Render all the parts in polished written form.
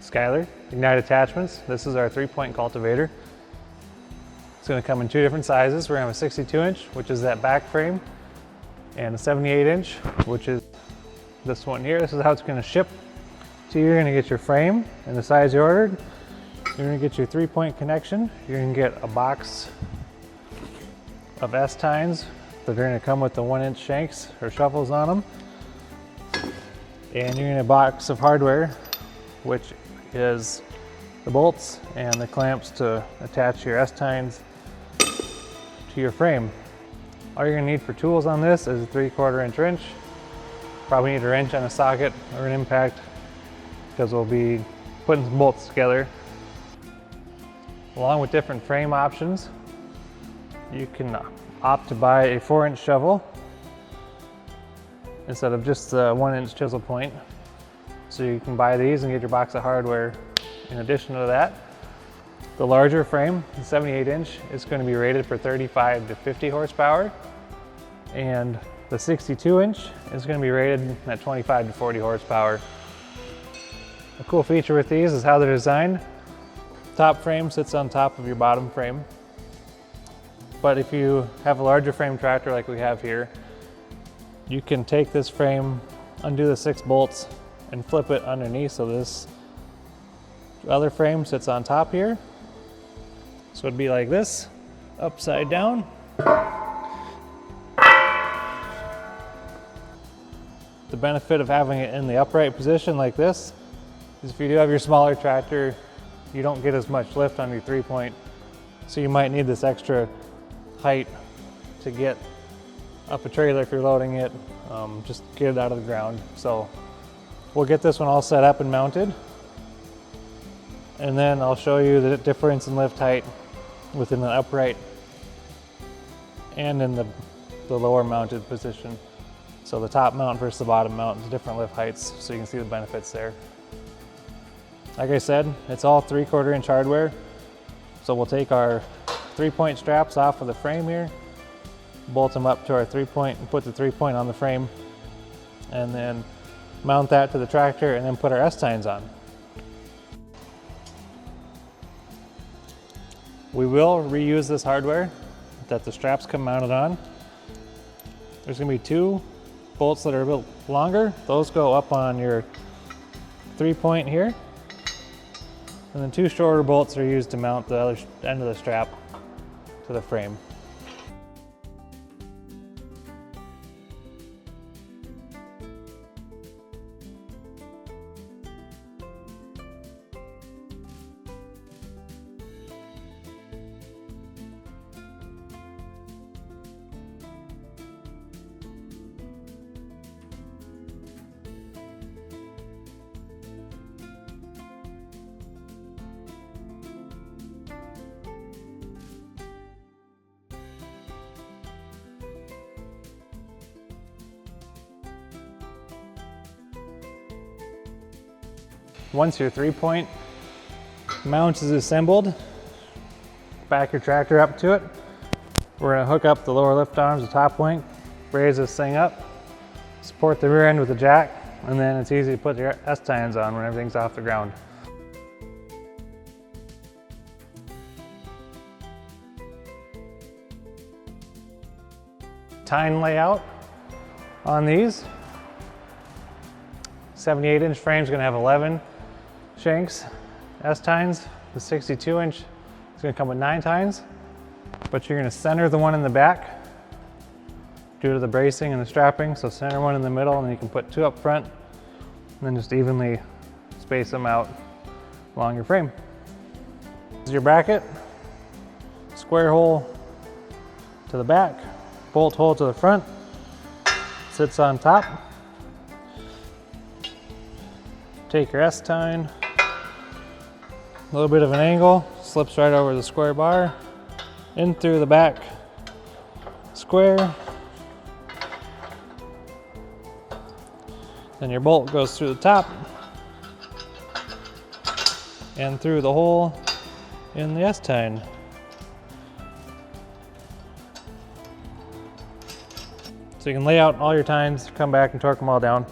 Skyler, Ignite Attachments. This is our 3-point cultivator. It's going to come in 2 different sizes. We're going to have a 62-inch, which is that back frame, and a 78-inch, which is this one here. This is how it's going to ship. So you're going to get your frame and the size you ordered. You're going to get your 3-point connection. You're going to get a box of S-tines that are going to come with the 1-inch shanks or shovels on them. And you're going to get a box of hardware, which is the bolts and the clamps to attach your S-tines to your frame. All you're going to need for tools on this is a 3/4 inch wrench. Probably need a wrench on a socket or an impact, because we'll be putting some bolts together. Along with different frame options, you can opt to buy a 4-inch shovel instead of just the 1-inch chisel point. So you can buy these and get your box of hardware. In addition to that, the larger frame, the 78-inch, is going to be rated for 35 to 50 horsepower, and the 62-inch is going to be rated at 25 to 40 horsepower. A cool feature with these is how they're designed. Top frame sits on top of your bottom frame, but if you have a larger frame tractor like we have here, you can take this frame, undo the 6 bolts, and flip it underneath, so this other frame sits on top here. So it'd be like this, upside down. The benefit of having it in the upright position like this is if you do have your smaller tractor, you don't get as much lift on your 3-point, so you might need this extra height to get up a trailer if you're loading it, just get it out of the ground. So we'll get this one all set up and mounted, and then I'll show you the difference in lift height within the upright and in the lower mounted position. So the top mount versus the bottom mount, different lift heights, so you can see the benefits there. Like I said, it's all 3/4 inch hardware. So we'll take our 3-point straps off of the frame here, bolt them up to our 3-point and put the 3-point on the frame, and then mount that to the tractor and then put our S-tines on. We will reuse this hardware that the straps come mounted on. There's going to be 2 bolts that are a bit longer. Those go up on your 3-point here. And then 2 shorter bolts are used to mount the other end of the strap to the frame. Once your 3-point mount is assembled, back your tractor up to it. We're going to hook up the lower lift arms, the top wing, raise this thing up, support the rear end with a jack, and then it's easy to put your S-tines on when everything's off the ground. Tine layout on these. 78-inch frame is going to have 11 shanks, S-tines. The 62-inch is going to come with 9 tines, but you're going to center the one in the back due to the bracing and the strapping. So center one in the middle, and then you can put 2 up front, and then just evenly space them out along your frame. This is your bracket, square hole to the back, bolt hole to the front, sits on top. Take your S-tine, a little bit of an angle, slips right over the square bar, in through the back square. Then your bolt goes through the top and through the hole in the S-tine. So you can lay out all your tines, come back and torque them all down.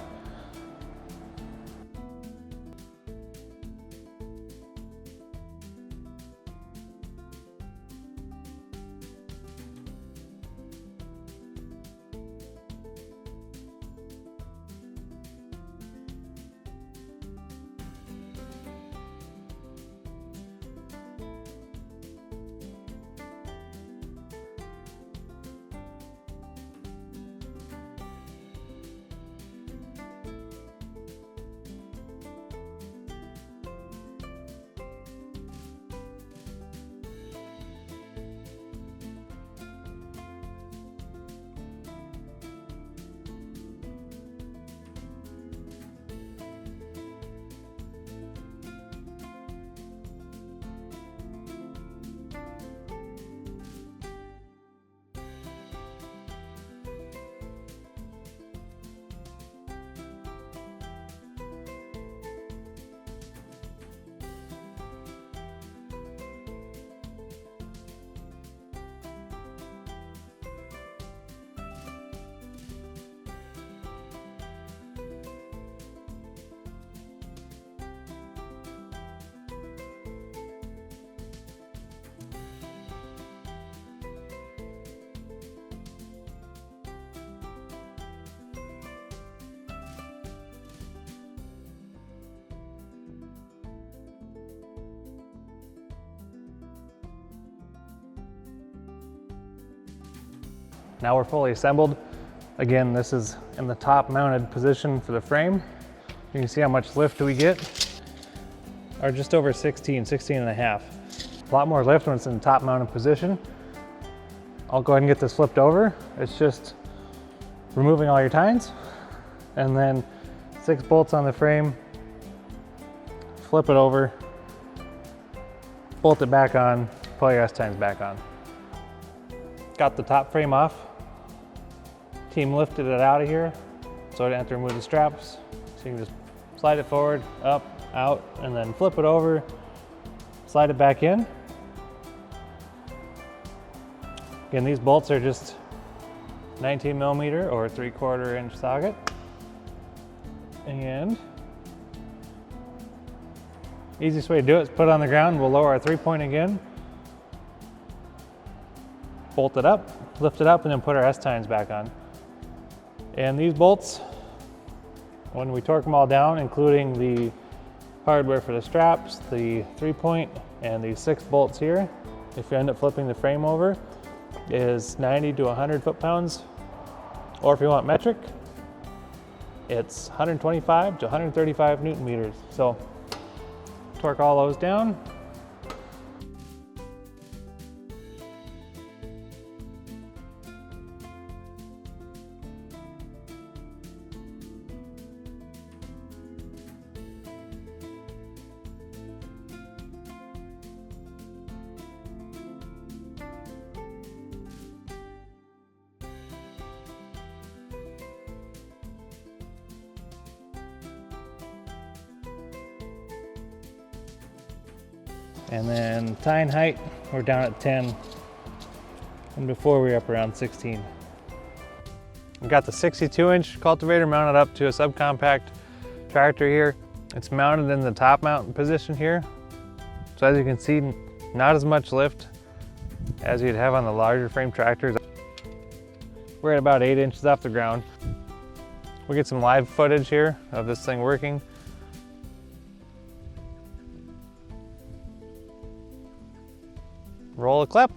Now we're fully assembled. Again, this is in the top mounted position for the frame. You can see how much lift we get. Are just over 16 and a half. A lot more lift when it's in the top mounted position. I'll go ahead and get this flipped over. It's just removing all your tines and then 6 bolts on the frame. Flip it over, bolt it back on, pull your S-tines back on. Got the top frame off. Team lifted it out of here, so I didn't have to remove the straps. So you can just slide it forward, up, out, and then flip it over, slide it back in. Again, these bolts are just 19 millimeter or 3/4 inch socket. And easiest way to do it is put it on the ground. We'll lower our 3-point again, bolt it up, lift it up, and then put our S-tines back on. And these bolts, when we torque them all down, including the hardware for the straps, the 3-point, and these 6 bolts here, if you end up flipping the frame over, is 90 to 100 foot-pounds. Or if you want metric, it's 125 to 135 Newton meters. So torque all those down. And then tine height, we're down at 10. And before we were up around 16. We've got the 62-inch cultivator mounted up to a subcompact tractor here. It's mounted in the top mount position here. So as you can see, not as much lift as you'd have on the larger frame tractors. We're at about 8 inches off the ground. We'll get some live footage here of this thing working. Roll a clip.